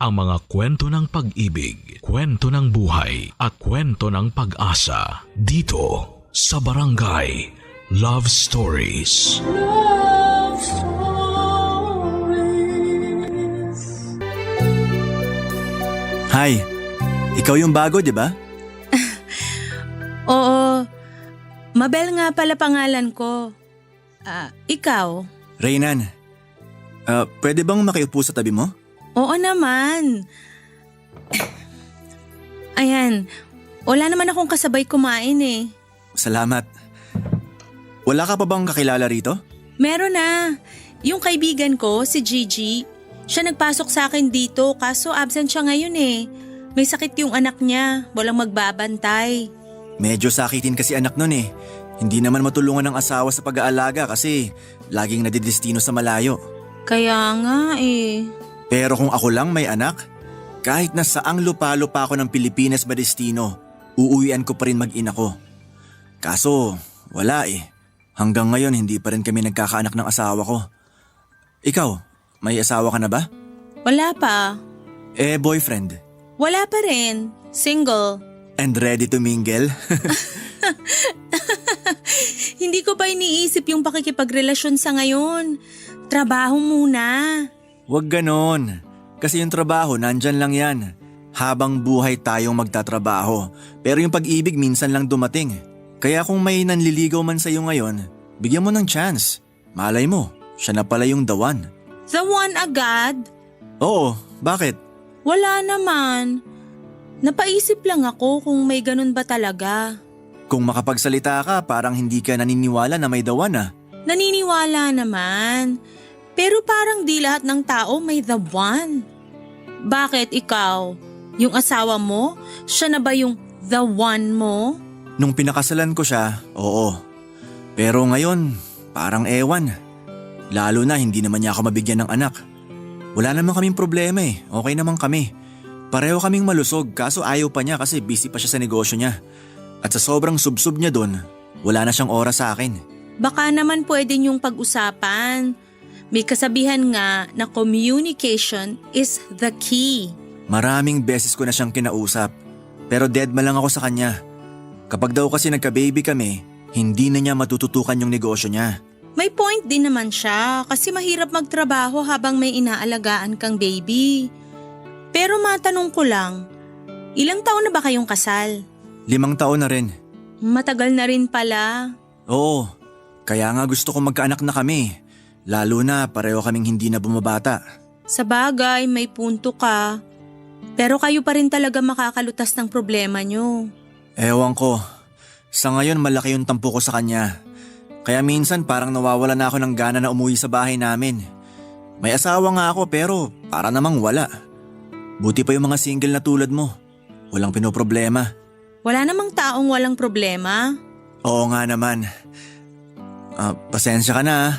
ang mga kwento ng pag-ibig, kwento ng buhay at kwento ng pag-asa dito sa Barangay Love Stories. Love Stories. Hi, ikaw yung bago, di ba? Oo, Mabel nga pala pangalan ko. Ikaw? Reynan, pwede bang makiupo sa tabi mo? Oo naman. Ayan, wala naman akong kasabay kumain eh. Salamat. Wala ka pa bang kakilala rito? Meron na. Yung kaibigan ko, si Gigi, siya nagpasok sa akin dito kaso absent siya ngayon eh. May sakit yung anak niya, walang magbabantay. Medyo sakitin kasi anak nun eh. Hindi naman matulungan ng asawa sa pag-aalaga kasi laging nadidestino sa malayo. Kaya nga eh. Pero kung ako lang may anak, kahit na saang lupa-lupa ako ng Pilipinas ba destino, uuwian ko pa rin mag-ina ko. Kaso wala eh. Hanggang ngayon hindi pa rin kami nagkakaanak ng asawa ko. Ikaw, may asawa ka na ba? Wala pa. Boyfriend? Wala pa rin. Single. And ready to mingle? Hindi ko pa iniisip yung pakikipagrelasyon sa ngayon. Trabaho muna. Huwag ganon. Kasi yung trabaho nandyan lang yan. Habang buhay tayong magtatrabaho. Pero yung pag-ibig minsan lang dumating. Kaya kung may nanliligaw man sa'yo ngayon, bigyan mo ng chance. Malay mo, siya na pala yung the one. The one agad? Oo, bakit? Wala naman. Napaisip lang ako kung may ganun ba talaga. Kung makapagsalita ka, parang hindi ka naniniwala na may the one ah. Naniniwala naman. Pero parang di lahat ng tao may the one. Bakit ikaw? Yung asawa mo? Siya na ba yung the one mo? Nung pinakasalan ko siya, oo. Pero ngayon, parang ewan. Lalo na hindi naman niya ako mabigyan ng anak. Wala naman kaming problema eh, okay naman kami. Pareho kaming malusog kaso ayaw pa niya kasi busy pa siya sa negosyo niya. At sa sobrang subsub niya doon, wala na siyang oras sa akin. Baka naman pwede niyong pag-usapan. May kasabihan nga na communication is the key. Maraming beses ko na siyang kinausap, pero deadma lang ako sa kanya. Kapag daw kasi nagka-baby kami, hindi na niya matututukan yung negosyo niya. May point din naman siya kasi mahirap magtrabaho habang may inaalagaan kang baby. Pero matanong ko lang, ilang taon na ba kayong kasal? 5 taon na rin. Matagal na rin pala. Oo, kaya nga gusto ko magkaanak na kami. Lalo na pareho kaming hindi na bumabata. Sa bagay, may punto ka. Pero kayo pa rin talaga makakalutas ng problema nyo. Ewan ko. Sa ngayon malaki yung tampo ko sa kanya. Kaya minsan parang nawawala na ako ng gana na umuwi sa bahay namin. May asawa nga ako pero para namang wala. Buti pa yung mga single na tulad mo. Walang pinoproblema. Wala namang taong walang problema. Oo nga naman. Pasensya ka na ah.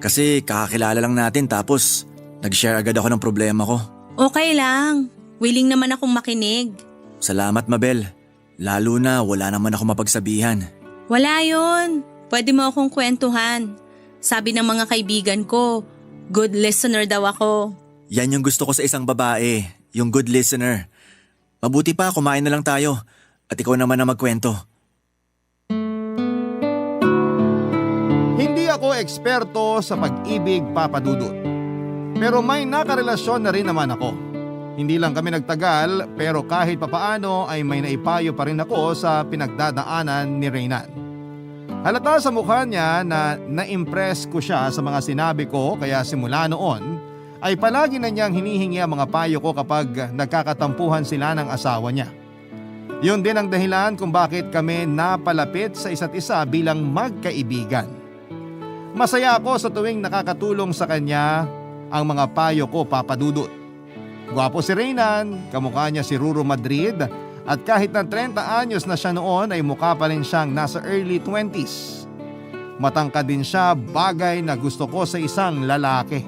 Kasi kakakilala lang natin tapos nag-share agad ako ng problema ko. Okay lang. Willing naman akong makinig. Salamat Mabel. Lalo na wala naman ako mapagsabihan. Wala yun. Pwede mo akong kwentuhan. Sabi ng mga kaibigan ko, good listener daw ako. Yan yung gusto ko sa isang babae, yung good listener. Mabuti pa kumain na lang tayo at ikaw naman na magkwento. Hindi ako eksperto sa pag-ibig, Papa Dudut. Pero may nakarelasyon na rin naman ako. Hindi lang kami nagtagal pero kahit papaano ay may naipayo pa rin ako sa pinagdadaanan ni Reynan. Halata sa mukha niya na na-impress ko siya sa mga sinabi ko kaya simula noon ay palagi na niyang hinihingi ang mga payo ko kapag nagkakatampuhan sila ng asawa niya. Yun din ang dahilan kung bakit kami napalapit sa isa't isa bilang magkaibigan. Masaya ako sa tuwing nakakatulong sa kanya ang mga payo ko, Papa Dudut. Gwapo si Reynan, kamukha niya si Ruro Madrid at kahit na 30 anyos na siya noon ay mukha pa rin siyang nasa early 20s. Matangkad din siya, bagay na gusto ko sa isang lalaki.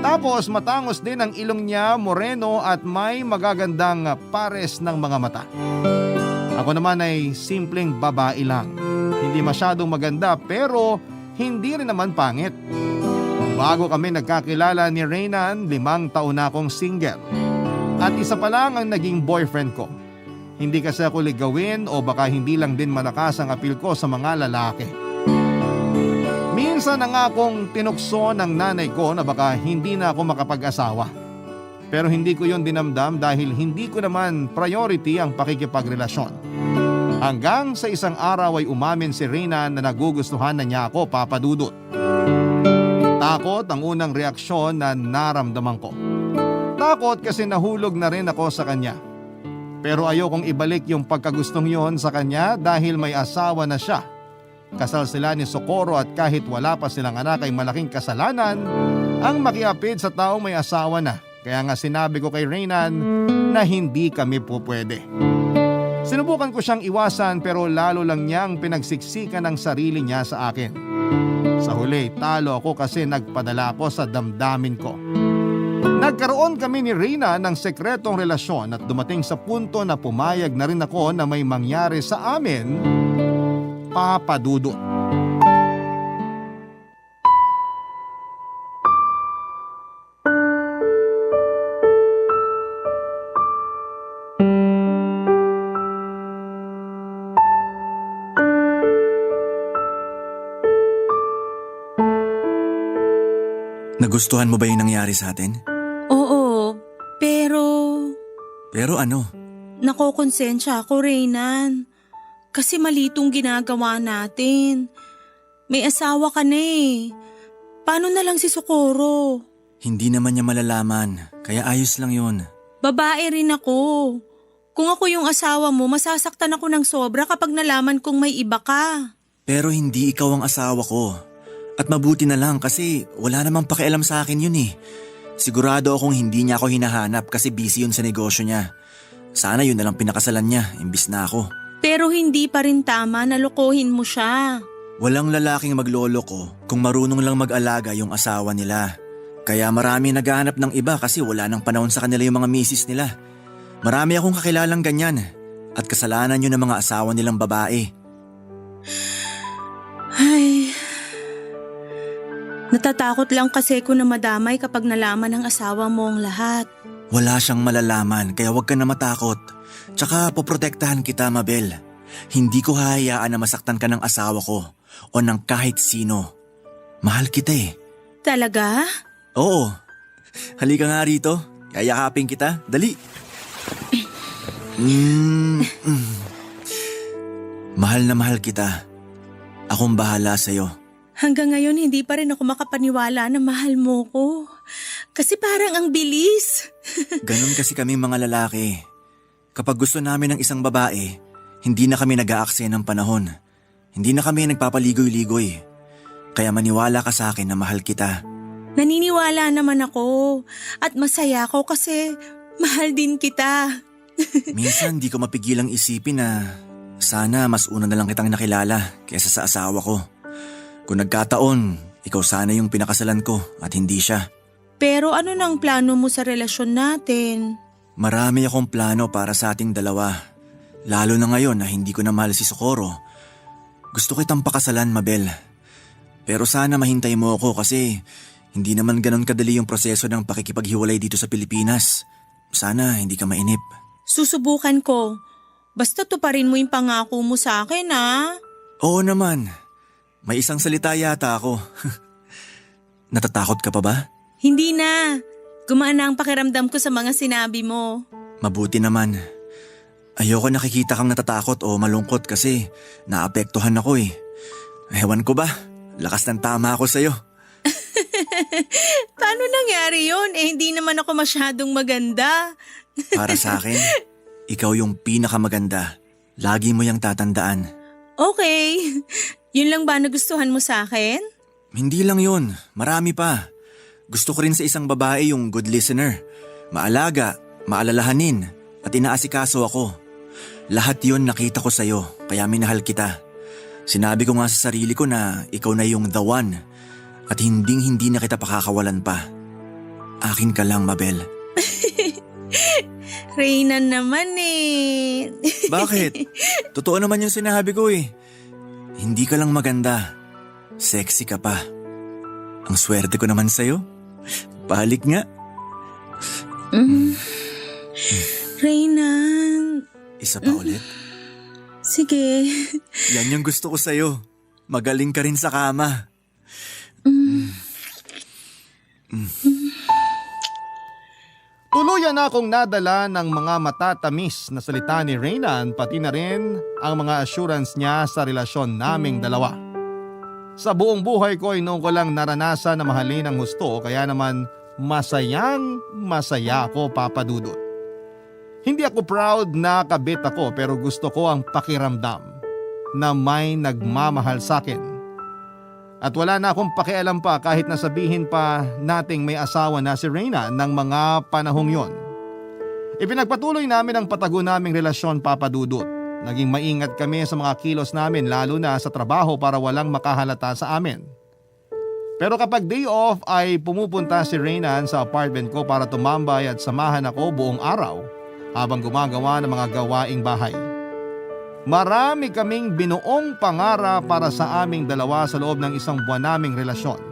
Tapos matangos din ang ilong niya, moreno at may magagandang pares ng mga mata. Ako naman ay simpleng babae lang. Hindi masyadong maganda pero hindi rin naman pangit. Bago kami nagkakilala ni Reynan, 5 taon na akong single. At isa pa lang ang naging boyfriend ko. Hindi kasi ako ligawin o baka hindi lang din malakas ang apil ko sa mga lalaki. Minsan na nga akong tinukso ng nanay ko na baka hindi na ako makapag-asawa. Pero hindi ko yon dinamdam dahil hindi ko naman priority ang pakikipagrelasyon. Hanggang sa isang araw ay umamin si Reyna na nagugustuhan na niya ako, Papa Dudut. Takot ang unang reaksyon na naramdaman ko. Takot kasi nahulog na rin ako sa kanya. Pero ayokong ibalik yung pagkagustong yon sa kanya dahil may asawa na siya. Kasal sila ni Socorro at kahit wala pa silang anak ay malaking kasalanan ang makiapid sa taong may asawa na. Kaya nga sinabi ko kay Reynan na hindi kami pupwede. Sinubukan ko siyang iwasan pero lalo lang niyang pinagsiksikan ang sarili niya sa akin. Sa huli, talo ako kasi nagpadala ako sa damdamin ko. Nagkaroon kami ni Reyna ng sekretong relasyon at dumating sa punto na pumayag na rin ako na may mangyari sa amin, Papa Dudut. Nagustuhan mo ba yung nangyari sa atin? Oo, pero Pero ano? nakokonsensya ako, Reynan. Kasi mali itong ginagawa natin. May asawa ka na eh. Paano na lang si Socorro? Hindi naman niya malalaman, kaya ayos lang yun. Babae rin ako. Kung ako yung asawa mo, masasaktan ako ng sobra kapag nalaman kong may iba ka. Pero hindi ikaw ang asawa ko. At mabuti na lang kasi wala namang pakialam sa akin yun eh. Sigurado akong hindi niya ako hinahanap kasi busy yun sa negosyo niya. Sana yun nalang pinakasalan niya, imbis na ako. Pero hindi pa rin tama na lokohin mo siya. Walang lalaking magloloko kung marunong lang mag-alaga yung asawa nila. Kaya marami naghahanap ng iba kasi wala nang panahon sa kanila yung mga misis nila. Marami akong kakilalang ganyan at kasalanan yun ng mga asawa nilang babae. Ay, natatakot lang kasi ko na madamay kapag nalaman ng asawa mo ang lahat. Wala siyang malalaman kaya huwag ka na matakot. Tsaka poprotektahan kita, Mabel. Hindi ko hahayaan na masaktan ka ng asawa ko o ng kahit sino. Mahal kita eh. Talaga? Oo. Halika nga rito. Yayakapin kita. Dali. Mahal na mahal kita. Akong bahala sa'yo. Hanggang ngayon hindi pa rin ako makapaniwala na mahal mo ko. Kasi parang ang bilis. Ganon kasi kaming mga lalaki. Kapag gusto namin ng isang babae, hindi na kami nag-aaksaya ng panahon. Hindi na kami nagpapaligoy-ligoy. Kaya maniwala ka sa akin na mahal kita. Naniniwala naman ako at masaya ako kasi mahal din kita. Minsan di ko mapigilang isipin na sana mas una na lang kitang nakilala kaysa sa asawa ko. Kung nagkataon, ikaw sana yung pinakasalan ko at hindi siya. Pero ano nang plano mo sa relasyon natin? Marami akong plano para sa ating dalawa. Lalo na ngayon na hindi ko na mahal si Socorro. Gusto kitang pakasalan, Mabel. Pero sana mahintay mo ako kasi hindi naman ganon kadali yung proseso ng pakikipaghiwalay dito sa Pilipinas. Sana hindi ka mainip. Susubukan ko. Basta tuparin mo yung pangako mo sa akin, ha? Oo naman. May isang salita yata ako. Natatakot ka pa ba? Hindi na. Gumaan na ang pakiramdam ko sa mga sinabi mo. Mabuti naman. Ayoko nakikita kang natatakot o malungkot kasi naapektuhan ako eh. Ewan ko ba, lakas ng tama ako sa'yo. Paano nangyari yun? Hindi naman ako masyadong maganda. Para sa akin, ikaw yung pinakamaganda. Lagi mo yung tatandaan. Okay. Yun lang ba nagustuhan mo sa akin? Hindi lang yun, marami pa. Gusto ko rin sa isang babae yung good listener. Maalaga, maalalahanin, at inaasikaso ako. Lahat yun nakita ko sa'yo, kaya minahal kita. Sinabi ko nga sa sarili ko na ikaw na yung the one. At hindi na kita pakakawalan pa. Akin ka lang, Mabel. Reyna naman eh. Bakit? Totoo naman yung sinabi ko eh. Hindi ka lang maganda. Sexy ka pa. Ang swerte ko naman sa'yo. Pahalik nga. Reynan, Isa pa ulit? sige. Yan yung gusto ko sa'yo. Magaling ka rin sa kama. Tuluyan na akong nadala ng mga matatamis na salita ni Reynan pati na rin ang mga assurance niya sa relasyon naming dalawa. Sa buong buhay ko ay noon ko lang naranasan na mahalin ang husto kaya naman masayang masaya ako, Papa Dudut. Hindi ako proud na kabit ako pero gusto ko ang pakiramdam na may nagmamahal sa akin. At wala na akong pakialam pa kahit nasabihin pa nating may asawa na si Reyna ng mga panahong yon. Ipinagpatuloy namin ang patago naming relasyon, Papa Dudut. Naging maingat kami sa mga kilos namin lalo na sa trabaho para walang makahalata sa amin. Pero kapag day off ay pumupunta si Reynan sa apartment ko para tumambay at samahan ako buong araw habang gumagawa ng mga gawaing bahay. Marami kaming binuong pangarap para sa aming dalawa sa loob ng isang buwan naming relasyon.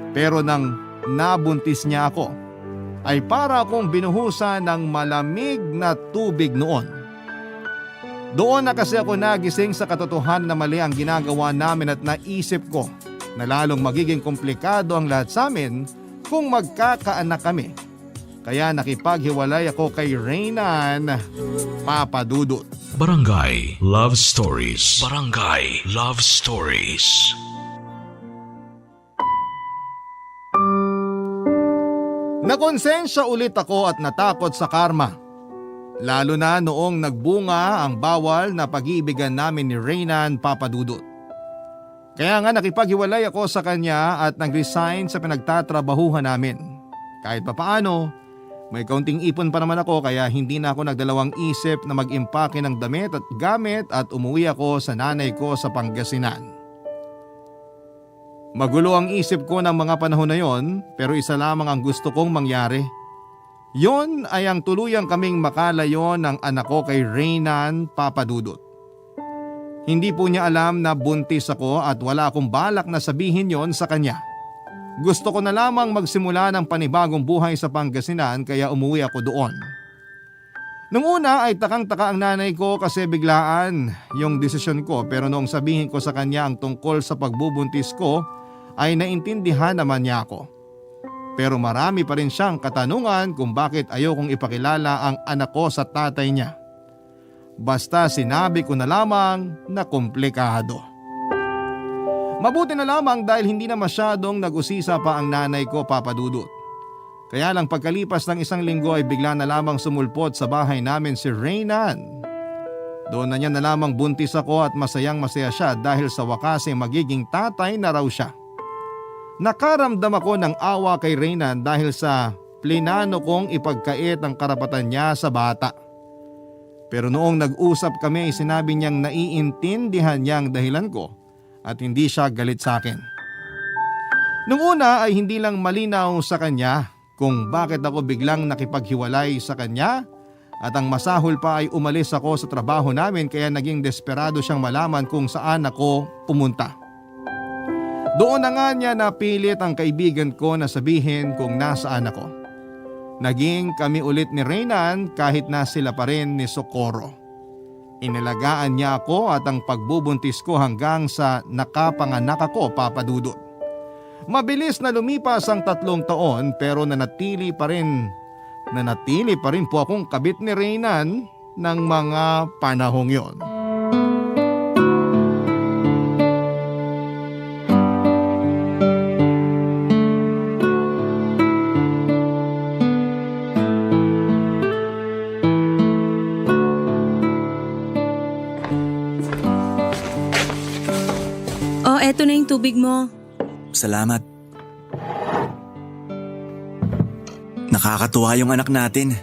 Pero nang nabuntis niya ako, ay para akong binuhusan ng malamig na tubig noon. Doon na kasi ako nagising sa katotohanan na mali ang ginagawa namin at naisip ko na lalong magiging komplikado ang lahat sa amin kung magkakaanak kami. Kaya nakipaghiwalay ako kay Reynan, Papa Dudut. Barangay Love Stories. Barangay Love Stories. Nakonsensya ulit ako at natakot sa karma. Lalo na noong nagbunga ang bawal na pag-iibigan namin ni Reynan, Papa Dudut. Kaya nga nakipaghiwalay ako sa kanya at nag-resign sa pinagtatrabahuhan namin. Kahit papaano, may kaunting ipon pa naman ako kaya hindi na ako nagdalawang isip na mag-impake ng damit at gamit at umuwi ako sa nanay ko sa Pangasinan. Magulo ang isip ko ng mga panahon na yon pero isa lamang ang gusto kong mangyari. Yon ay ang tuluyang kaming makalayo ng anak ko kay Reynan, Papa Dudut. Hindi po niya alam na buntis ako at wala akong balak na sabihin yon sa kanya. Gusto ko na lamang magsimula ng panibagong buhay sa Pangasinan kaya umuwi ako doon. Nung una ay takang-taka ang nanay ko kasi biglaan yung desisyon ko pero noong sabihin ko sa kanya ang tungkol sa pagbubuntis ko ay naintindihan naman niya ako. Pero marami pa rin siyang katanungan kung bakit ayokong ipakilala ang anak ko sa tatay niya. Basta sinabi ko na lamang na komplikado. Mabuti na lamang dahil hindi na masyadong nag-usisa pa ang nanay ko, Papa Dudut. Kaya lang pagkalipas ng isang linggo ay bigla na lamang sumulpot sa bahay namin si Reynan. Doon na niya na lamang buntis ako at masayang masaya siya dahil sa wakas ay magiging tatay na raw siya. Nakaramdam ako ng awa kay Reynan dahil sa plinano kong ipagkait ang karapatan niya sa bata. Pero noong nag-usap kami ay sinabi niyang naiintindihan niya ang dahilan ko at hindi siya galit sa akin. Nung una ay hindi lang malinaw sa kanya kung bakit ako biglang nakipaghiwalay sa kanya at ang masahol pa ay umalis ako sa trabaho namin kaya naging desperado siyang malaman kung saan ako pumunta. Doon na nga niya napilit ang kaibigan ko na sabihin kung nasaan ako. Naging kami ulit ni Reynan kahit na sila pa rin ni Socorro. Inalagaan niya ako at ang pagbubuntis ko hanggang sa nakapanganak ako, Papa Dudut. Mabilis na lumipas ang 3 taon pero nanatili pa rin po akong kabit ni Reynan ng mga panahong yon. Eto na yung tubig mo. Salamat. Nakakatuwa yung anak natin.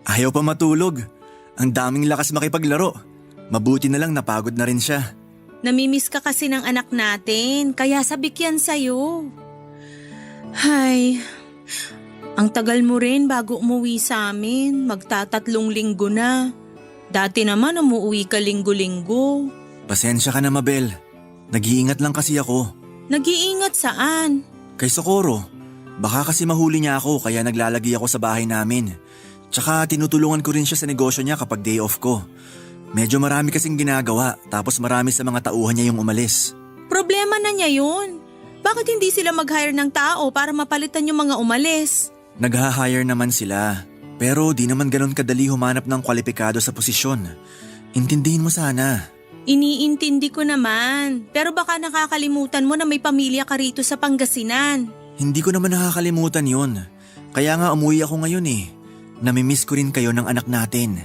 Ayaw pa matulog. Ang daming lakas makipaglaro. Mabuti na lang napagod na rin siya. Namimiss ka kasi ng anak natin, kaya sabik yan sa'yo. Hay, ang tagal mo rin bago umuwi sa amin. Magta3 linggo na. Dati naman umuwi ka linggo-linggo. Pasensya ka na, Mabel. Nag-iingat lang kasi ako. Nag-iingat saan? Kay Socorro. Baka kasi mahuli niya ako kaya naglalagi ako sa bahay namin. Tsaka tinutulungan ko rin siya sa negosyo niya kapag day off ko. Medyo marami kasing ginagawa tapos marami sa mga tauhan niya yung umalis. Problema na niya yun. Bakit hindi sila mag-hire ng tao para mapalitan yung mga umalis? Nagha-hire naman sila. Pero di naman ganun kadali humanap ng kwalipikado sa posisyon. Intindihin mo sana. Iniintindi ko naman. Pero baka nakakalimutan mo na may pamilya ka rito sa Pangasinan. Hindi ko naman nakakalimutan yun. Kaya nga umuwi ako ngayon eh. Namimiss ko rin kayo ng anak natin.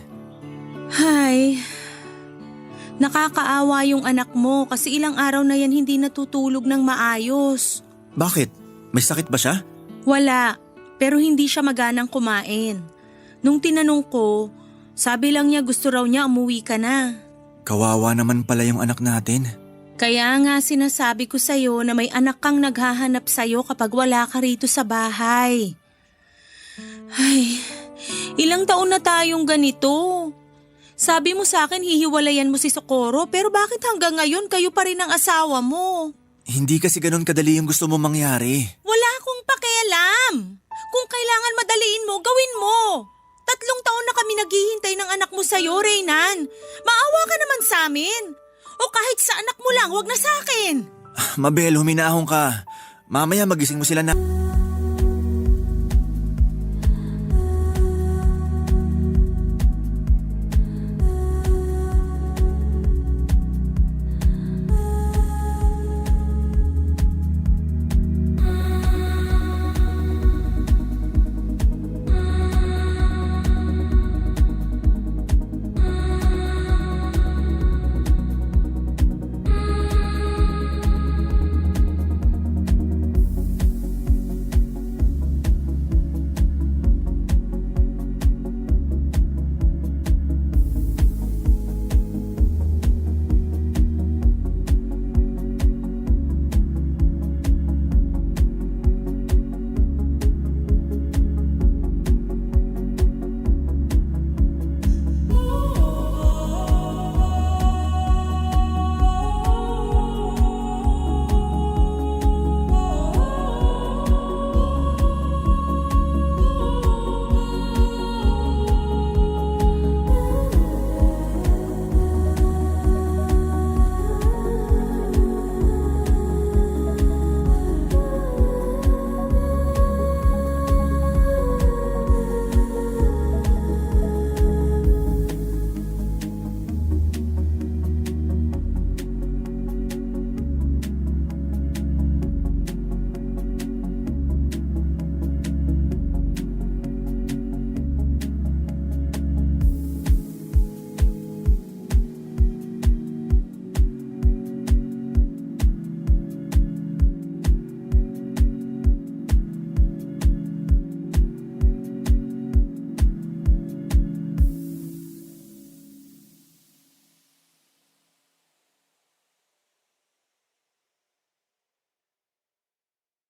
Hay, nakakaawa yung anak mo kasi ilang araw na yan hindi natutulog ng maayos. Bakit? May sakit ba siya? Wala, pero hindi siya maganang kumain. Nung tinanong ko, sabi lang niya gusto raw niya umuwi ka na. Kawawa naman pala yung anak natin. Kaya nga sinasabi ko sa'yo na may anak kang naghahanap sa'yo kapag wala ka rito sa bahay. Ay, ilang taon na tayong ganito. Sabi mo sa akin hihiwalayan mo si Socorro pero bakit hanggang ngayon kayo pa rin ang asawa mo? Hindi kasi ganun kadali yung gusto mo mangyari. Wala akong pakialam. Kung kailangan madaliin mo, gawin mo. 3 taon na kami naghihintay ng anak mo sa'yo, Reynan. Maawa ka naman sa amin. O kahit sa anak mo lang, wag na sa akin. Mabel, huminahon ka. Mamaya magising mo sila na...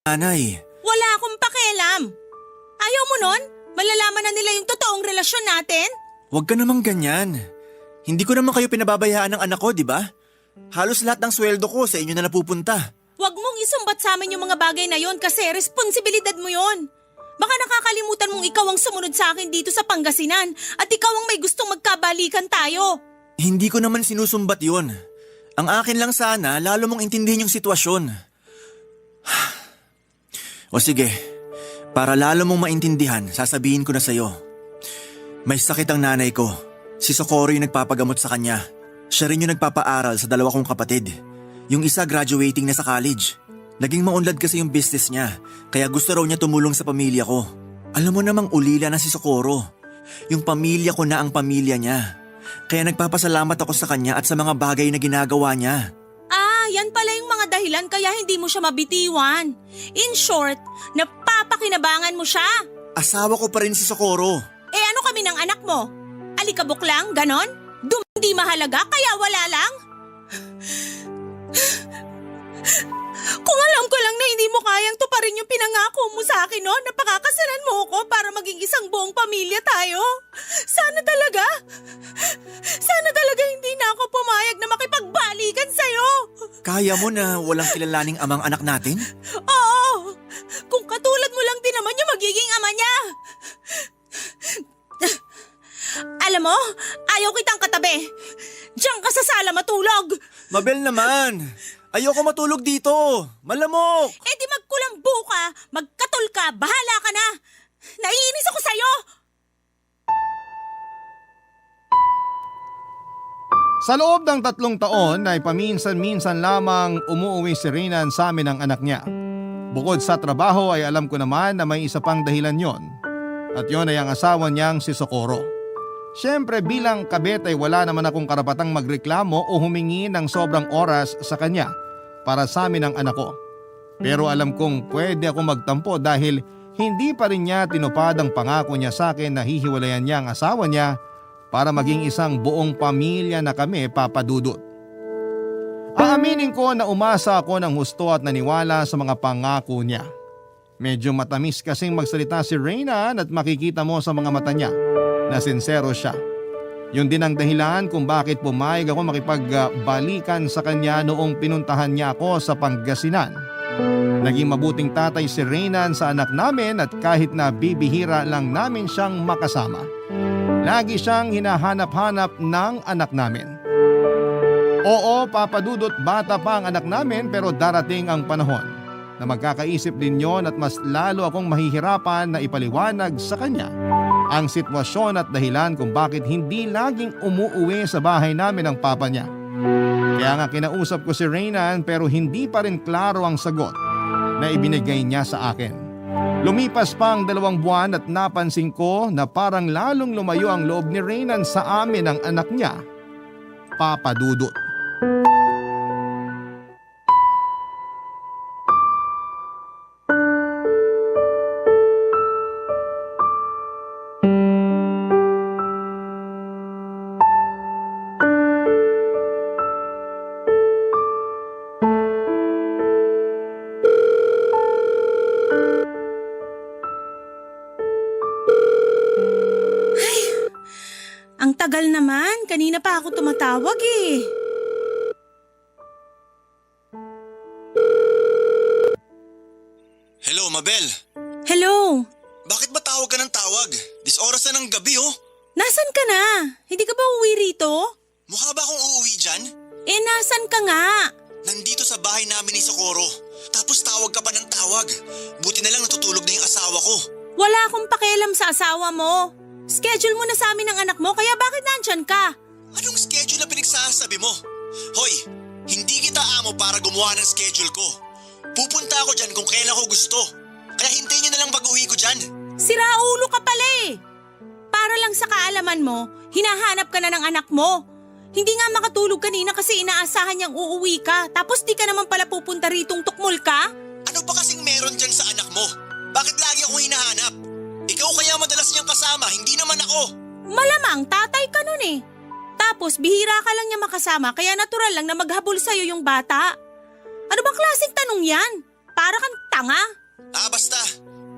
Nanay, Wala akong pakialam. Ayaw mo nun? Malalaman na nila yung totoong relasyon natin? huwag ka namang ganyan. Hindi ko naman kayo pinababayaan ng anak ko, di ba? Halos lahat ng sweldo ko sa inyo na napupunta. Huwag mong isumbat sa amin yung mga bagay na yon kasi responsibilidad mo yon. Baka nakakalimutan mong ikaw ang sumunod sa akin dito sa Pangasinan at ikaw ang may gustong magkabalikan tayo. Hindi ko naman sinusumbat yun. Ang akin lang sana, lalo mong intindihin yung sitwasyon. O sige, para lalo mong maintindihan, sasabihin ko na sa'yo. May sakit ang nanay ko. Si Socorro yung nagpapagamot sa kanya. Siya rin yung nagpapaaral sa 2 kong kapatid. Yung isa graduating na sa college. Naging maunlad kasi yung business niya, kaya gusto raw niya tumulong sa pamilya ko. Alam mo namang ulila na si Socorro. Yung pamilya ko na ang pamilya niya. Kaya nagpapasalamat ako sa kanya at sa mga bagay na ginagawa niya. Yan pala yung mga dahilan kaya hindi mo siya mabitiwan. In short, napapakinabangan mo siya. Asawa ko pa rin si Socorro. Ano kami ng anak mo? Alikabok lang, ganon? Hindi mahalaga kaya wala lang? Kung alam ko lang na hindi mo kayang tuparin yung pinangako mo sa akin no, na pakakasalan mo ako para maging isang buong pamilya tayo. Sana talaga hindi na ako pumayag na makipagbalikan sa'yo. Kaya mo na walang kilalaning amang anak natin? Oo, kung katulad mo lang din naman yung magiging ama niya. Alam mo, ayaw kitang katabi. Diyan ka sa sala matulog. Mabel naman, ayoko matulog dito. Malamok. Eh di magkulambo ka, magkatol ka, bahala ka na. Naiinis ako sa'yo. Sa loob ng 3 taon ay paminsan-minsan lamang umuwi si Reynan sa amin ang anak niya. Bukod sa trabaho ay alam ko naman na may isa pang dahilan yon. At yon ay ang asawa niyang si Socorro. Siyempre bilang kabet ay wala naman akong karapatang magreklamo o humingi ng sobrang oras sa kanya para sa amin ang anak ko. Pero alam kong pwede ako magtampo dahil hindi pa rin niya tinupad ang pangako niya sa akin na hihiwalayan niya ang asawa niya para maging isang buong pamilya na kami, Papa Dudut. Aaminin ko na umasa ako ng husto at naniwala sa mga pangako niya. Medyo matamis kasing magsalita si Reynan at makikita mo sa mga mata niya na sincero siya. Yun din ang dahilan kung bakit pumayag ako makipagbalikan sa kanya noong pinuntahan niya ako sa Pangasinan. Naging mabuting tatay si Reynan sa anak namin at kahit na bibihira lang namin siyang makasama, lagi siyang hinahanap-hanap ng anak namin. Oo, Papa Dudut, bata pa ang anak namin pero darating ang panahon na magkakaisip din yon at mas lalo akong mahihirapan na ipaliwanag sa kanya ang sitwasyon at dahilan kung bakit hindi laging umuuwi sa bahay namin ang papa niya. Kaya nga kinausap ko si Reynan pero hindi pa rin klaro ang sagot na ibinigay niya sa akin. Lumipas pa ang 2 buwan at napansin ko na parang lalong lumayo ang loob ni Reynan sa amin ang anak niya, Papa Dudut. Ang tagal naman, kanina pa ako tumatawag eh. Hello, Mabel. Hello, Bakit ba tawag ka ng tawag? This oras na ng gabi oh. nasan ka na? Hindi ka ba uwi rito? Mukha ba akong uuwi dyan? Eh nasan ka nga? Nandito sa bahay namin ni Socorro. Tapos tawag ka pa ng tawag. Buti na lang natutulog na yung asawa ko. Wala akong pakialam sa asawa mo. Schedule mo na sa amin ang anak mo, kaya bakit nandyan ka? Anong schedule na pinagsasabi mo? Hoy, hindi kita amo para gumawa ng schedule ko. Pupunta ako dyan kung kailan ko gusto. Kaya hintayin niyo na lang pag-uwi ko dyan. Siraulo ka pala eh. Para lang sa kaalaman mo, hinahanap ka na ng anak mo. Hindi nga makatulog kanina kasi inaasahan niyang uuwi ka. Tapos di ka naman pala pupunta ritong tukmol ka? Ano ba kasing meron dyan sa anak mo? Bakit lagi akong hinahanap? Ikaw kaya madalas niyang kasama, hindi naman ako. Malamang tatay ka nun eh. Tapos bihira ka lang niya makasama kaya natural lang na maghabol sa'yo yung bata. Ano bang klaseng tanong yan? Para kang tanga. Basta.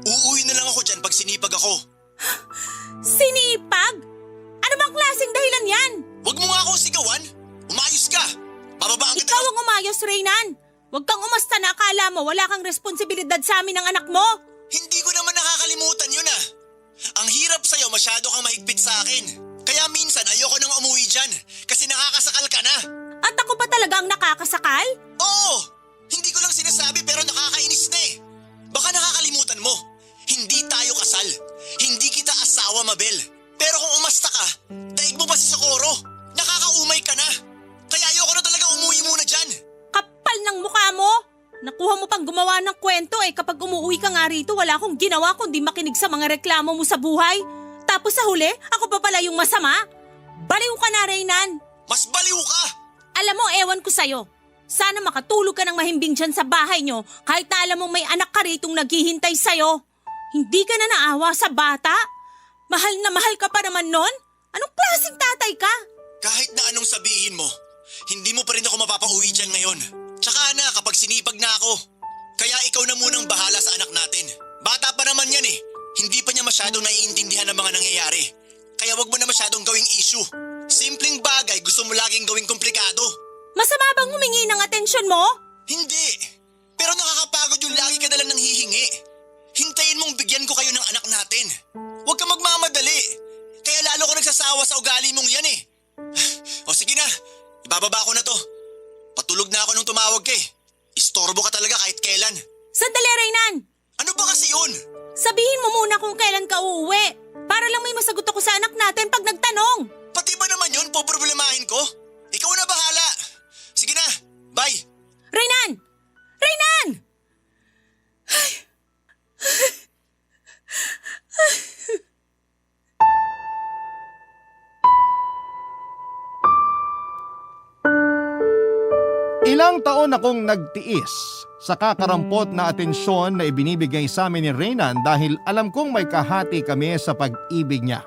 Uuwi na lang ako dyan pag sinipag ako. Sinipag? Ano bang klaseng dahilan yan? Huwag mo nga akong sigawan. Umayos ka. Bababaan kita. Ikaw ang umayos, Reynan. Huwag kang umasta na akala mo wala kang responsibilidad sa amin ng anak mo. Hindi ko naman nakakalimutan yun ah. Ang hirap sa'yo, masyado kang mahigpit sa akin. Kaya minsan ayoko nang umuwi dyan kasi nakakasakal ka na. At ako pa talaga ang nakakasakal? Oo! Hindi ko lang sinasabi pero nakakainis na eh. Baka nakakalimutan mo. Hindi tayo kasal. Hindi kita asawa, Mabel. Pero kung umasta ka, daig mo pa si Socorro. Nakakaumay ka na. Kaya ayoko na talaga umuwi muna dyan. Kapal ng mukha mo. Nakuha mo pang gumawa ng kwento eh kapag umuwi ka nga rito wala akong ginawa kundi makinig sa mga reklamo mo sa buhay. Tapos sa huli, ako pa pala yung masama. Baliw ka na, Reynan. Mas baliw ka! Alam mo, ewan ko sa'yo. Sana makatulog ka ng mahimbing dyan sa bahay nyo kahit na alam mong may anak ka ritong naghihintay sa'yo. Hindi ka na naawa sa bata? Mahal na mahal ka pa naman nun? Anong klaseng tatay ka? Kahit na anong sabihin mo, hindi mo pa rin ako mapapauwi dyan ngayon. Tsaka na kapag sinipag na ako. Kaya ikaw na munang bahala sa anak natin. Bata pa naman yan eh. Hindi pa niya masyadong naiintindihan ang mga nangyayari. Kaya wag mo na masyadong gawing issue. Simpleng bagay gusto mo laging gawing komplikado. Masama bang humingi ng atensyon mo? Hindi. Pero nakakapagod yung lagi ka nalang nang hihingi. Hintayin mong bigyan ko kayo ng anak natin. Huwag ka magmamadali. Kaya lalo ko nagsasabi nakakasawa sa ugali mong yan eh. O sige na, ibababa ko na to. Patulog na ako nung tumawag ka eh. Istorbo ka talaga kahit kailan. Sandali, Reynan! Ano ba kasi yun? Sabihin mo muna kung kailan ka uuwi. Para lang may masagot ako sa anak natin pag nagtanong. Pati ba naman yun, poproblemahin ko? Ikaw na bahala. Sige na, bye. Reynan! Reynan! Ilang taon akong nagtiis sa kakarampot na atensyon na ibinibigay sa amin ni Reynan dahil alam kong may kahati kami sa pag-ibig niya.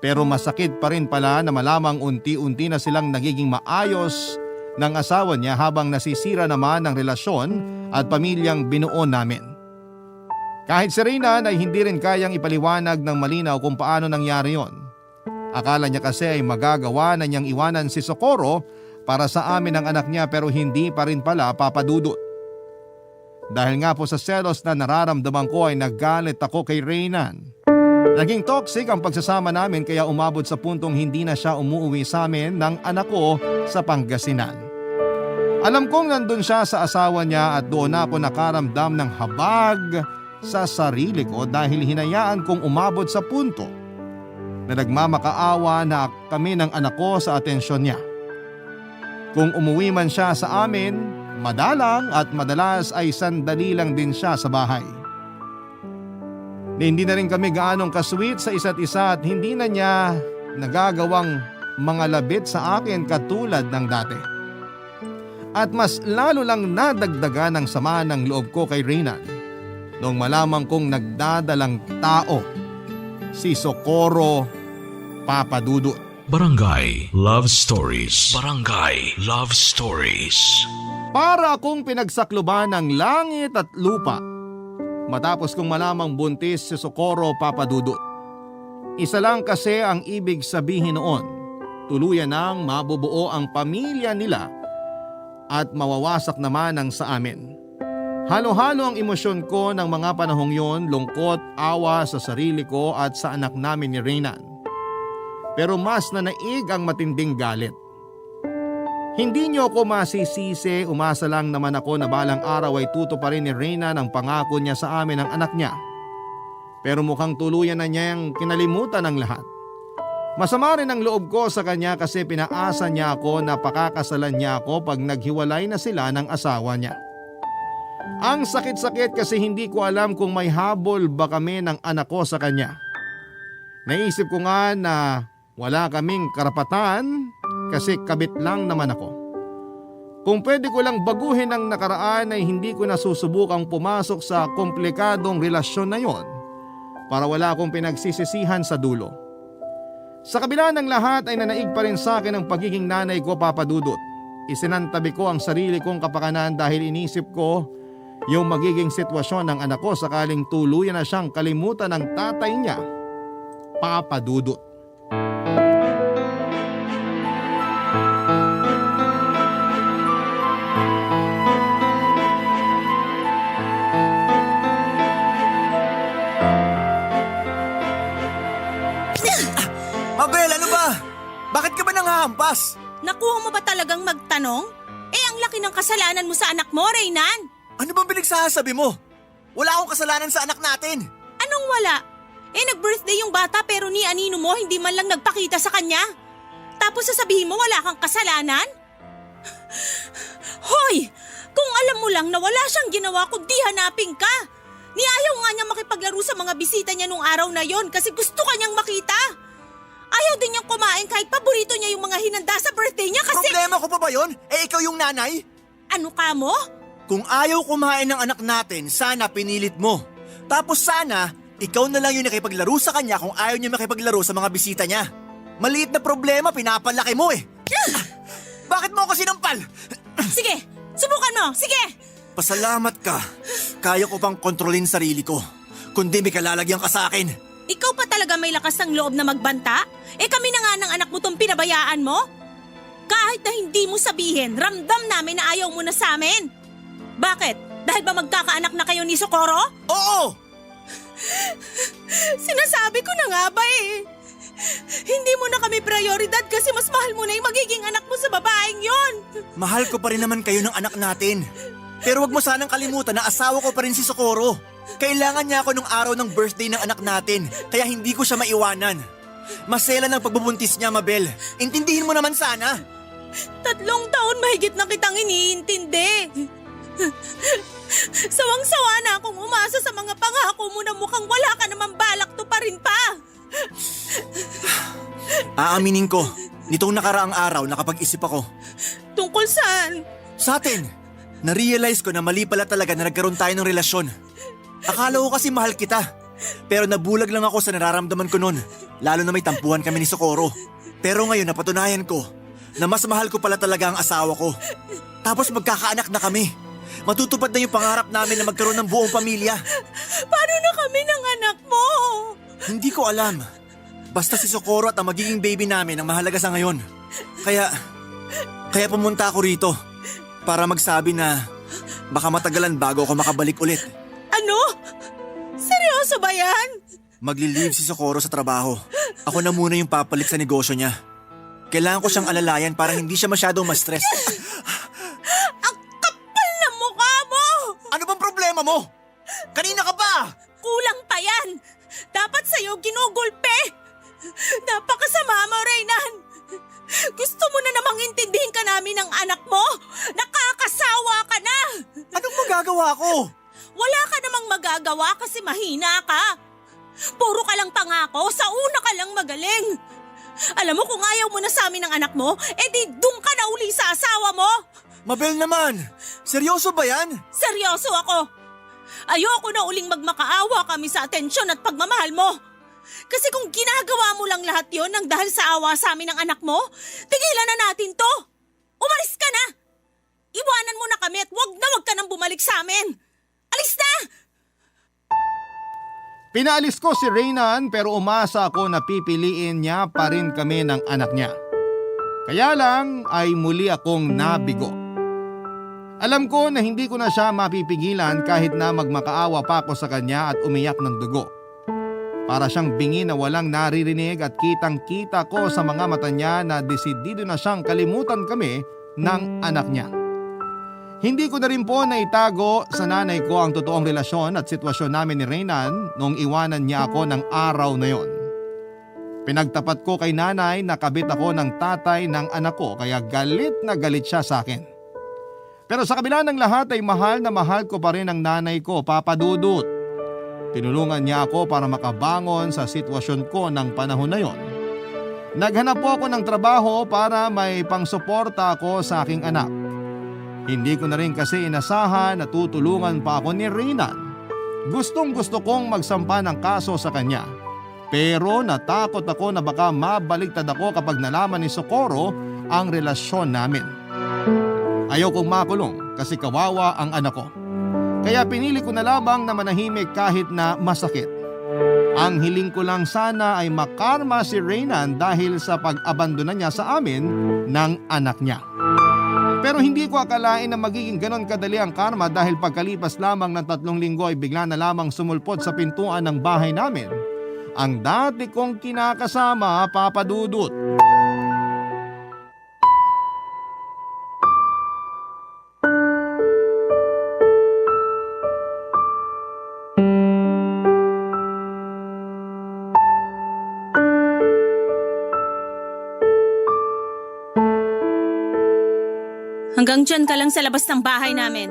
Pero masakit pa rin pala na malamang unti-unti na silang nagiging maayos ng asawa niya habang nasisira naman ang relasyon at pamilyang binuo namin. Kahit si Reynan ay hindi rin kayang ipaliwanag ng malinaw kung paano nangyari yon. Akala niya kasi ay magagawa na niyang iwanan si Socorro para sa amin ang anak niya pero hindi pa rin pala, Papa Dudut. Dahil nga po sa selos na nararamdaman ko ay naggalit ako kay Reynan. Naging toxic ang pagsasama namin kaya umabot sa puntong hindi na siya umuwi sa amin ng anak ko sa Pangasinan. Alam kong nandun siya sa asawa niya at doon ako nakaramdam ng habag sa sarili ko dahil hinayaan kong umabot sa punto na nagmamakaawa na kami ng anak ko sa atensyon niya. Kung umuwi man siya sa amin, madalang at madalas ay sandali lang din siya sa bahay. Hindi na rin kami gaanong kasweet sa isa't isa at hindi na niya nagagawang mga labit sa akin katulad ng dati. At mas lalo lang nadagdagan ang sama ng loob ko kay Reynan noong malamang kong nagdadalang tao si Socorro, Papa Dudut. Barangay Love Stories. Barangay Love Stories. Para akong pinagsakluban ng langit at lupa matapos kong malamang buntis si Socorro, Papa Dudut. Isa lang kasi ang ibig sabihin noon, tuluyan nang mabubuo ang pamilya nila at mawawasak naman ang sa amin. Halo-halo ang emosyon ko ng mga panahong yon, lungkot, awa sa sarili ko at sa anak namin ni Reynan. Pero mas nanaig ang matinding galit. Hindi niyo ako masisisi, umasa lang naman ako na balang araw ay tuto pa rin ni Reynan ang pangako niya sa amin ng anak niya. Pero mukhang tuluyan na niyang kinalimutan ang lahat. Masama rin ang loob ko sa kanya kasi pinaasa niya ako na pakakasalan niya ako pag naghiwalay na sila ng asawa niya. Ang sakit-sakit kasi hindi ko alam kung may habol ba kami ng anak ko sa kanya. Naisip ko nga na wala kaming karapatan kasi kabit lang naman ako. Kung pwede ko lang baguhin ang nakaraan ay hindi ko nasusubukang pumasok sa komplikadong relasyon na yon para wala akong pinagsisisihan sa dulo. Sa kabila ng lahat ay nanaig pa rin sa akin ang pagiging nanay ko, Papa Dudut. Isinantabi ko ang sarili kong kapakanan dahil inisip ko yung magiging sitwasyon ng anak ko sakaling tuluyan na siyang kalimutan ng tatay niya, Papa Dudut. Mabel, ano ba? Bakit ka ba nangahampas? Nakuha mo ba talagang magtanong? Ang laki ng kasalanan mo sa anak mo, Reynan. Ano bang pinagsasabi mo? Wala akong kasalanan sa anak natin. Anong wala? Nag-birthday yung bata pero ni anino mo hindi man lang nagpakita sa kanya. Tapos sasabihin mo wala kang kasalanan? Hoy! Kung alam mo lang na wala siyang ginawa kundi hanapin ka. Niayaw nga niya makipaglaro sa mga bisita niya nung araw na yon kasi gusto kanyang makita. Ayaw din niyang kumain kahit paborito niya yung mga hinanda sa birthday niya kasi… Problema ko pa ba yun? Ikaw yung nanay? Ano ka mo? Kung ayaw kumain ng anak natin, sana pinilit mo. Tapos sana, ikaw na lang yung nakipaglaro sa kanya kung ayaw niya makipaglaro sa mga bisita niya. Maliit na problema, pinapalaki mo eh. Bakit mo ako sinampal? Sige, subukan mo, sige! Pasalamat ka. Kaya ko pang kontrolin sarili ko. Kundi may kalalagyan ka sa akin. Ikaw pa talaga may lakas ng loob na magbanta? Kami na nga ng anak mo tong pinabayaan mo? Kahit na hindi mo sabihin, ramdam namin na ayaw mo na sa amin. Bakit? Dahil ba magkakaanak na kayo ni Socorro? Oo! Sinasabi ko na nga ba eh. Hindi mo na kami prioridad kasi mas mahal mo na yung magiging anak mo sa babaeng yon. Mahal ko pa rin naman kayo ng anak natin. Pero wag mo sanang kalimutan na asawa ko pa rin si Socorro. Kailangan niya ako nung araw ng birthday ng anak natin, kaya hindi ko siya maiwanan. Masela ng pagbubuntis niya, Mabel. Intindihin mo naman sana. 3 taon mahigit na kitang iniintindi. Sawang-sawa na akong umasa sa mga pangako mo na mukhang wala ka naman balak to pa rin pa. Aaminin ko, nitong nakaraang araw nakapag-isip ako. Tungkol saan? Sa atin, na-realize ko na mali pala talaga na nagkaroon tayo ng relasyon. Akala ko kasi mahal kita. Pero nabulag lang ako sa nararamdaman ko noon, lalo na may tampuhan kami ni Socorro. Pero ngayon napatunayan ko na mas mahal ko pala talaga ang asawa ko. Tapos magkakaanak na kami. Matutupad na yung pangarap namin na magkaroon ng buong pamilya. Paano na kami ng anak mo? Hindi ko alam. Basta si Socorro at ang magiging baby namin ang mahalaga sa ngayon. Kaya pumunta ako rito para magsabi na baka matagalan bago ako makabalik ulit. Ano? Seryoso ba yan? Magli-leave si Socorro sa trabaho. Ako na muna yung papalit sa negosyo niya. Kailangan ko siyang alalayan para hindi siya masyadong ma-stress. Ang kapal na mukha mo! Ano bang problema mo? Kanina ka pa! Kulang pa yan! Dapat sa'yo ginugulpe! Napakasama mo, Reynan! Gusto mo na namang intindihin ka namin ng anak mo? Nakakasawa ka na! Anong magagawa ko? Wala ka namang magagawa kasi mahina ka. Puro ka lang pangako, sa una ka lang magaling. Alam mo kung ayaw mo na sa amin ng anak mo, edi doon ka na uli sa asawa mo. Mabel naman! Seryoso ba yan? Seryoso ako. Ayoko na uling magmakaawa kami sa atensyon at pagmamahal mo. Kasi kung ginagawa mo lang lahat yon nang dahil sa awa sa amin ng anak mo, tigilan na natin to. Umalis ka na. Iwanan mo na kami at wag ka nang bumalik sa amin. Alis na! Pinaalis ko si Reynan pero umasa ako na pipiliin niya pa rin kami ng anak niya. Kaya lang ay muli akong nabigo. Alam ko na hindi ko na siya mapipigilan kahit na magmakaawa pa ako sa kanya at umiyak ng dugo. Para siyang bingi na walang naririnig at kitang-kita ko sa mga mata niya na desidido na siyang kalimutan kami ng anak niya. Hindi ko na rin po naitago sa nanay ko ang totoong relasyon at sitwasyon namin ni Reynan noong iwanan niya ako ng araw na yon. Pinagtapat ko kay nanay na kabit ako ng tatay ng anak ko kaya galit na galit siya sa akin. Pero sa kabila ng lahat ay mahal na mahal ko pa rin ang nanay ko, Papa Dudut. Tinulungan niya ako para makabangon sa sitwasyon ko ng panahon na yon. Naghanap po ako ng trabaho para may pangsuporta ako sa aking anak. Hindi ko na rin kasi inasahan na tutulungan pa ako ni Reynan. Gustong-gusto kong magsampa ng kaso sa kanya. Pero natakot ako na baka mabaligtad ako kapag nalaman ni Socorro ang relasyon namin. Ayaw kong makulong kasi kawawa ang anak ko. Kaya pinili ko na lamang na manahimik kahit na masakit. Ang hiling ko lang sana ay makarma si Reynan dahil sa pag-abandona niya sa amin ng anak niya. Pero hindi ko akalain na magiging ganon kadali ang karma dahil pagkalipas lamang ng 3 linggo ay bigla na lamang sumulpot sa pintuan ng bahay namin ang dati kong kinakasama, Papa Dudut. Hanggang dyan ka lang sa labas ng bahay namin.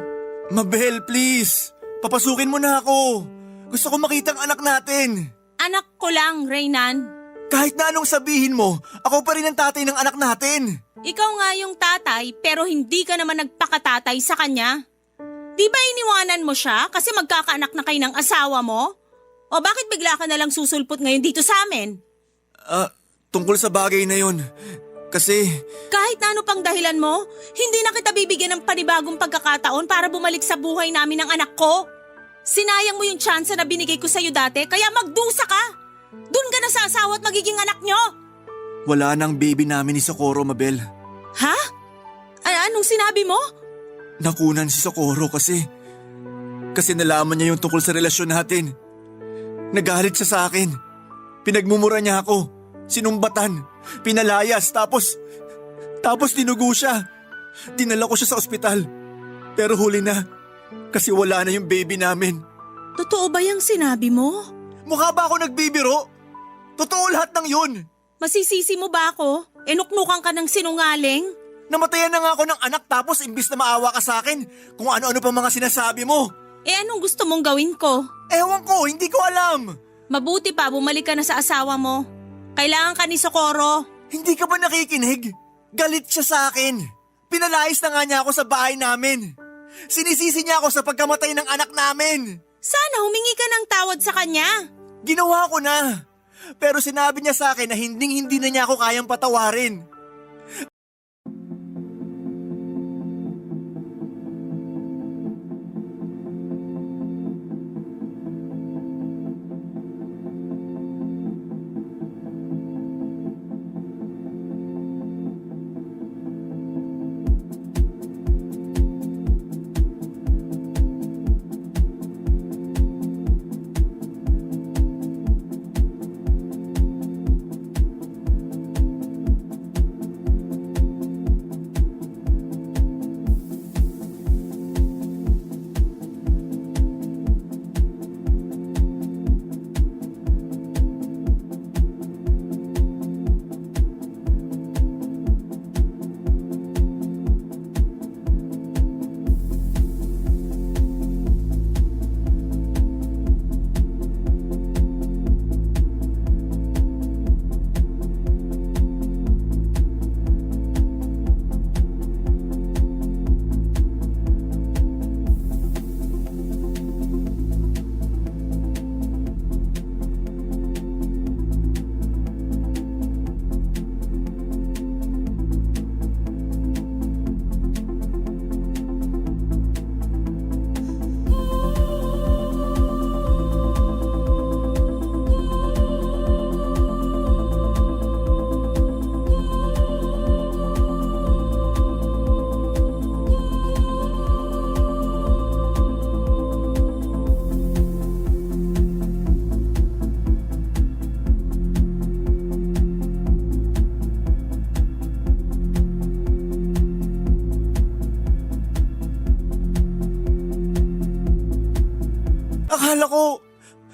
Mabel, please! Papasukin mo na ako! Gusto ko makita ang anak natin! Anak ko lang, Reynan. Kahit na anong sabihin mo, ako pa rin ang tatay ng anak natin! Ikaw nga yung tatay pero hindi ka naman nagpakatatay sa kanya. Di ba iniwanan mo siya kasi magkakaanak na kayo ng asawa mo? O bakit bigla ka nalang susulpot ngayon dito sa amin? Tungkol sa bagay na yun. Kasi Kahit na ano pang dahilan mo, hindi na kita bibigyan ng panibagong pagkakataon para bumalik sa buhay namin ng anak ko. Sinayang mo yung tsansa na binigay ko sa'yo dati kaya magdusa ka. Doon ka na sa asawa at magiging anak nyo. wala nang baby namin ni Socorro, Mabel. Ha? Anong sinabi mo? Nakunan si Socorro kasi nalaman niya yung tungkol sa relasyon natin. Nagalit siya sa akin. Pinagmumura niya ako. Sinumbatan, pinalayas, tapos dinugo siya. Dinala ko siya sa ospital. Pero huli na, kasi wala na yung baby namin. Totoo ba yung sinabi mo? Mukha ba ako nagbibiro? Totoo lahat ng yun. Masisisi mo ba ako? Enuknukan ka ng sinungaling? Namatayan na nga ako ng anak tapos imbis na maawa ka sa akin, kung ano-ano pa mga sinasabi mo. Anong gusto mong gawin ko? Ewan ko, hindi ko alam. Mabuti pa bumalik ka na sa asawa mo. Kailangan ka ni Socorro. Hindi ka ba nakikinig? Galit siya sa akin. Pinalayas na nga niya ako sa bahay namin. Sinisisi niya ako sa pagkamatay ng anak namin. Sana humingi ka ng tawad sa kanya. Ginawa ko na. Pero sinabi niya sa akin na hindi na niya ako kayang patawarin.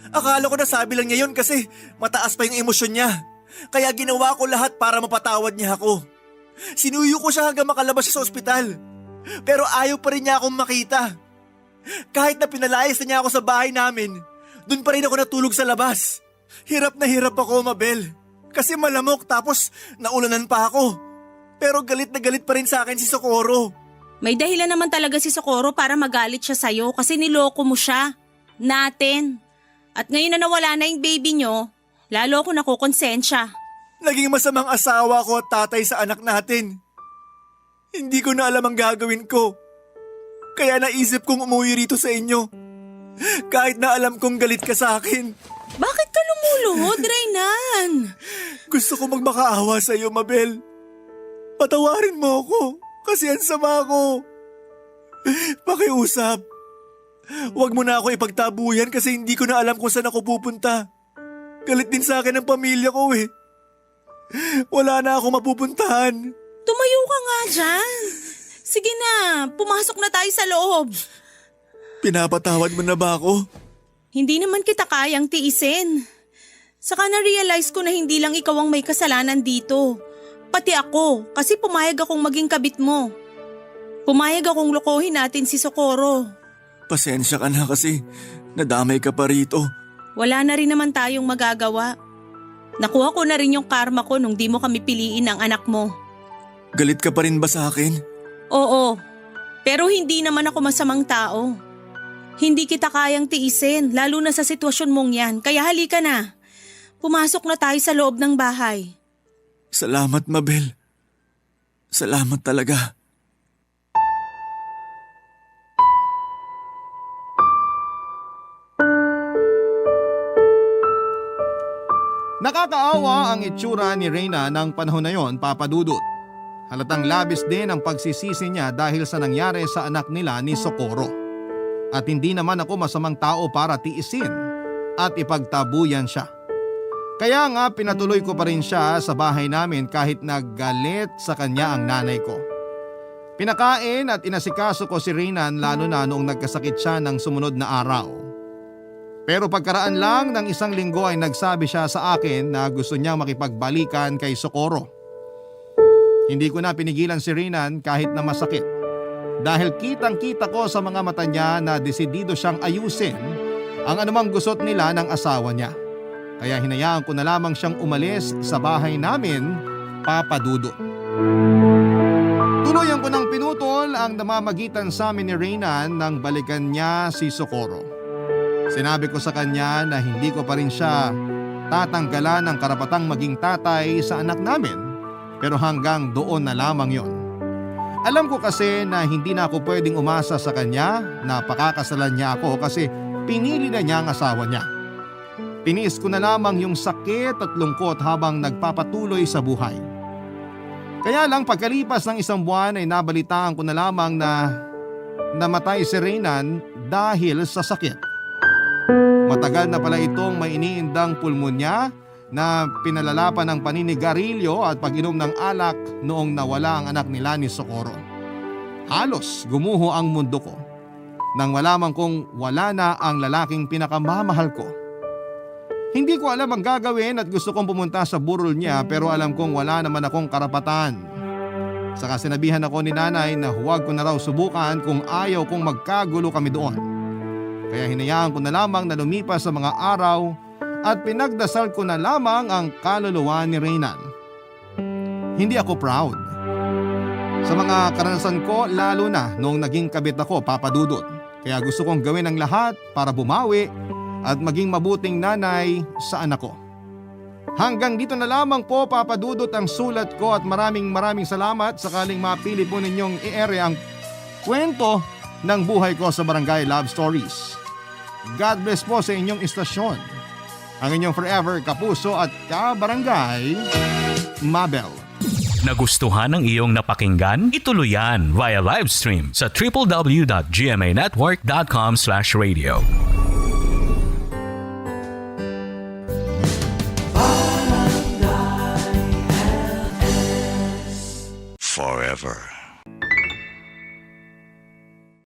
Akala ko nasabi lang niya yun kasi mataas pa yung emosyon niya. Kaya ginawa ko lahat para mapatawad niya ako. Sinuyo ko siya hanggang makalabas siya sa ospital. Pero ayaw pa rin niya akong makita. Kahit na pinalayas na niya ako sa bahay namin, dun pa rin ako natulog sa labas. Hirap na hirap ako, Mabel. Kasi malamok tapos naulanan pa ako. Pero galit na galit pa rin sa akin si Socorro. May dahilan naman talaga si Socorro para magalit siya sa'yo kasi niloko mo siya. Natin. At ngayon na nawala na yung baby nyo, lalo ako nakukonsensya. Naging masamang asawa ko at tatay sa anak natin. Hindi ko na alam ang gagawin ko. Kaya naisip kong umuwi rito sa inyo. Kahit na alam kong galit ka sa akin. Bakit ka lumuluhod, Reynan? Gusto ko magmakaawa sa iyo, Mabel. Patawarin mo ako kasi ang sama ko. Pakiusap. Huwag mo na ako ipagtabuyan kasi hindi ko na alam kung saan ako pupunta. Galit din sa akin ang pamilya ko eh. Wala na ako mapupuntahan. Tumayo ka nga dyan. Sige na, pumasok na tayo sa loob. Pinapatawad mo na ba ako? Hindi naman kita kayang tiisin. Saka na-realize ko na hindi lang ikaw ang may kasalanan dito. Pati ako, kasi pumayag akong maging kabit mo. Pumayag akong lokohin natin si Socorro. Pasensya ka na kasi nadamay ka pa rito. Wala na rin naman tayong magagawa. Nakuha ko na rin yung karma ko nung di mo kami piliin ng anak mo. Galit ka pa rin ba sa akin? Oo, pero hindi naman ako masamang tao. Hindi kita kayang tiisin, lalo na sa sitwasyon mong yan. Kaya halika na. Pumasok na tayo sa loob ng bahay. Salamat, Mabel. Salamat talaga. Nakakaawa ang itsura ni Reyna ng panahon na yon, Papa Dudut. Halatang labis din ang pagsisisi niya dahil sa nangyari sa anak nila ni Socorro. At hindi naman ako masamang tao para tiisin at ipagtabuyan siya. Kaya nga pinatuloy ko pa rin siya sa bahay namin kahit naggalit sa kanya ang nanay ko. Pinakain at inasikaso ko si Reynan lalo na noong nagkasakit siya ng sumunod na araw. Pero pagkaraan lang ng 1 linggo ay nagsabi siya sa akin na gusto niyang makipagbalikan kay Socorro. Hindi ko na pinigilan si Reynan kahit na masakit. Dahil kitang-kita ko sa mga mata niya na desidido siyang ayusin ang anumang gusot nila ng asawa niya. Kaya hinayaan ko na lamang siyang umalis sa bahay namin, Papa Dudut. Tuluyan ko nang pinutol ang namamagitan sa amin ni Reynan nang balikan niya si Socorro. Sinabi ko sa kanya na hindi ko pa rin siya tatanggalan ng karapatang maging tatay sa anak namin, pero hanggang doon na lamang yon. Alam ko kasi na hindi na ako pwedeng umasa sa kanya na pakakasalan niya ako kasi pinili na niya ang asawa niya. Tiniis ko na lamang yung sakit at lungkot habang nagpapatuloy sa buhay. Kaya lang pagkalipas ng 1 buwan ay nabalitaan ko na lamang na namatay si Reynan dahil sa sakit. Matagal na pala itong may iniindang pulmonya na pinalala pa ng paninigarilyo at pag-inom ng alak noong nawala ang anak nila ni Socorro. Halos gumuho ang mundo ko nang malaman kong wala na ang lalaking pinakamamahal ko. Hindi ko alam ang gagawin at gusto kong pumunta sa burol niya pero alam kong wala naman akong karapatan. Saka sinabihan ako ni nanay na huwag ko na raw subukan kung ayaw kong magkagulo kami doon. Kaya hinayaan ko na lamang na lumipas sa mga araw at pinagdasal ko na lamang ang kaluluwa ni Reynan. Hindi ako proud sa mga karanasan ko lalo na noong naging kabit ako, Papa Dudut. Kaya gusto kong gawin ang lahat para bumawi at maging mabuting nanay sa anak ko. Hanggang dito na lamang po, Papa Dudut, ang sulat ko at maraming salamat sakaling mapili po ninyong i-ere ang kwento ng buhay ko sa Barangay Love Stories. God bless po sa inyong istasyon. Ang inyong forever kapuso at kabarangay, Mabel. Nagustuhan ng iyong napakinggan? Ituloy yan via live stream sa www.gmanetwork.com/radio. Forever.